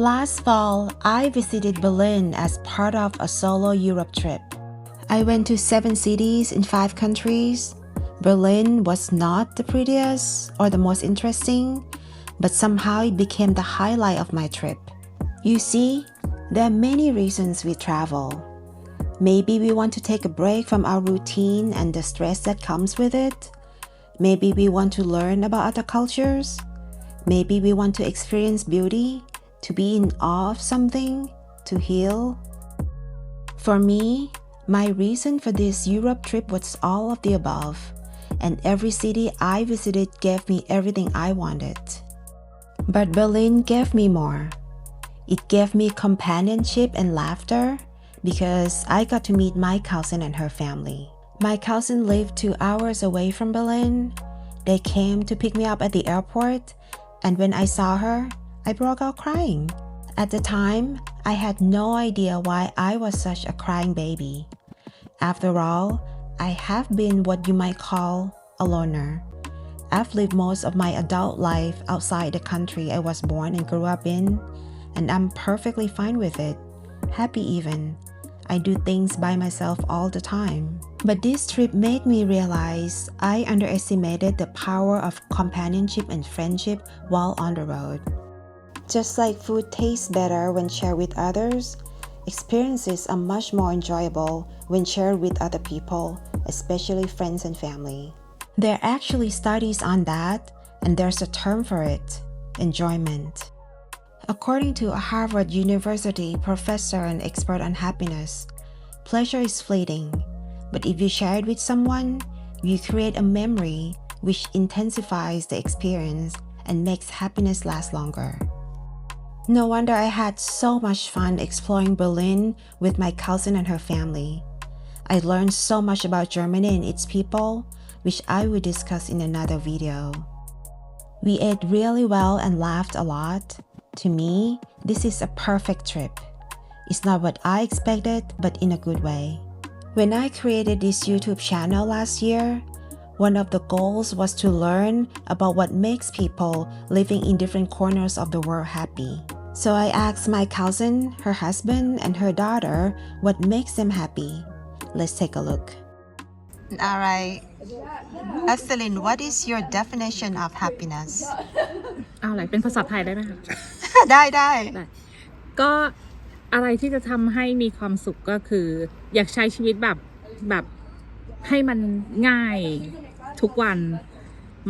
Last fall, I visited Berlin as part of a solo Europe trip. I went to 7 cities in 5 countries. Berlin was not the prettiest or the most interesting, but somehow it became the highlight of my trip. You see, there are many reasons we travel. Maybe we want to take a break from our routine and the stress that comes with it. Maybe we want to learn about other cultures. Maybe we want to experience beauty, to be in awe of something, to heal. For me, my reason for this Europe trip was all of the above, and every city I visited gave me everything I wanted. But Berlin gave me more. It gave me companionship and laughter because I got to meet my cousin and her family. My cousin lived 2 hours away from Berlin. They came to pick me up at the airport, and when I saw her, I broke out crying. At the time, I had no idea why I was such a crying baby. After all, I have been what you might call a loner. I've lived most of my adult life outside the country I was born and grew up in, and I'm perfectly fine with it, happy even. I do things by myself all the time. But this trip made me realize I underestimated the power of companionship and friendship while on the road. Just like food tastes better when shared with others, experiences are much more enjoyable when shared with other people, especially friends and family. There are actually studies on that, and there's a term for it: enjoyment. According to a Harvard University professor and expert on happiness, pleasure is fleeting, but if you share it with someone, you create a memory which intensifies the experience and makes happiness last longer. No wonder I had so much fun exploring Berlin with my cousin and her family. I learned so much about Germany and its people, which I will discuss in another video. We ate really well and laughed a lot. To me, this is a perfect trip. It's not what I expected, but in a good way. When I created this YouTube channel last year, one of the goals was to learn about what makes people living in different corners of the world happy. So I asked my cousin, her husband, and her daughter what makes them happy. Let's take a look. Alright, Evelyn, what is your definition of happiness? เอาอะไรเป็นภาษาไทยได้ไหมคะ ได้ก็อะไรที่จะทำให้มีความสุขก็คืออยากใช้ชีวิตแบบให้มันง่ายทุกวัน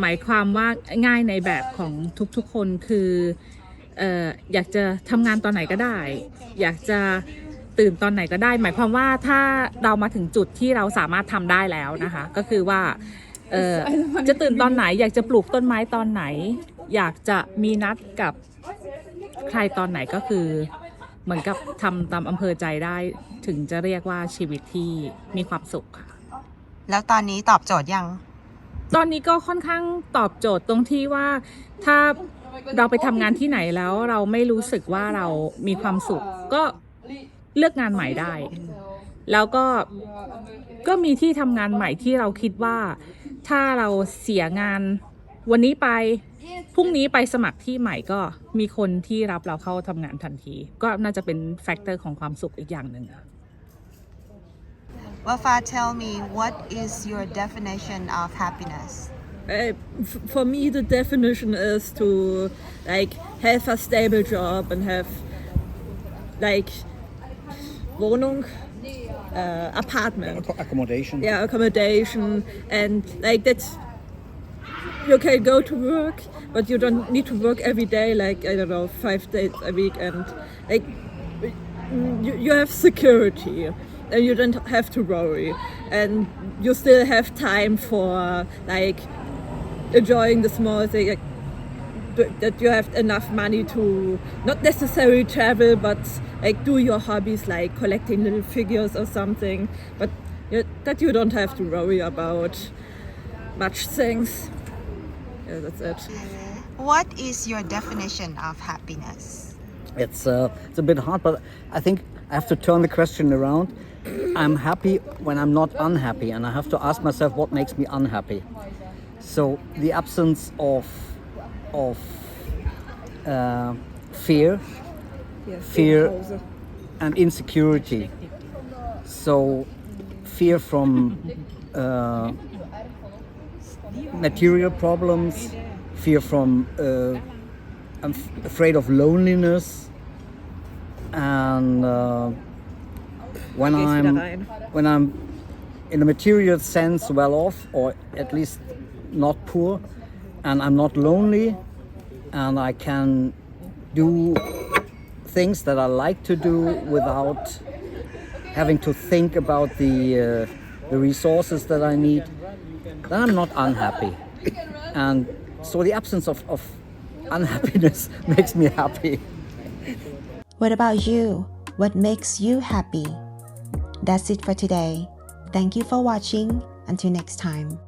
หมายความว่าง่ายในแบบของทุกๆคนคืออยากจะทำงานตอนไหนก็ได้อยากจะตื่นตอนไหนก็ได้หมายความว่าถ้าเรามาถึงจุดที่เราสามารถทำได้แล้วนะคะก็คือว่าจะตื่นตอนไหนอยากจะปลูกต้นไม้ตอนไหนอยากจะมีนัดกับใครตอนไหนก็คือเหมือนกับทำตามอำเภอใจได้ถึงจะเรียกว่าชีวิตที่มีความสุขค่ะแล้วตอนนี้ตอบโจทย์ยังตอนนี้ก็ค่อนข้างตอบโจทย์ตรงที่ว่าถ้าเราไปทำงานที่ไหนแล้วเราไม่รู้สึกว่าเรามีความสุขก็เลือกงานใหม่ได้แล้วก็มีที่ทำงานใหม่ที่เราคิดว่าถ้าเราเสียงานวันนี้ไปพรุ่งนี้ไปสมัครที่ใหม่ก็มีคนที่รับเราเข้าทำงานทันทีก็น่าจะเป็นแฟกเตอร์ของความสุขอีกอย่างหนึ่งWafa, tell me, what is your definition of happiness? For me, the definition is to have a stable job and have Wohnung, apartment, accommodation. Yeah, accommodation, and that's you can go to work, but you don't need to work every day. I don't know, 5 days a week, and you have security. And you don't have to worry, and you still have time for enjoying the small thing, that you have enough money to not necessarily travel, but do your hobbies like collecting little figures or something, but that you don't have to worry about much things. Yeah, that's it. What is your definition of happiness? It's a bit hard, but I think I have to turn the question around. I'm happy when I'm not unhappy, and I have to ask myself what makes me unhappy. So the absence of fear Yes, fear Pause. and insecurity. So fear from material problems, fear from I'm afraid of loneliness, and when Gehst wieder I'm rein. when I'm in a material sense well off, or at least not poor, and I'm not lonely, and I can do things that I like to do without having to think about the resources that I need, then I'm not unhappy. And so the absence of unhappiness makes me happy. What about you? What makes you happy? That's it for today. Thank you for watching. Until next time.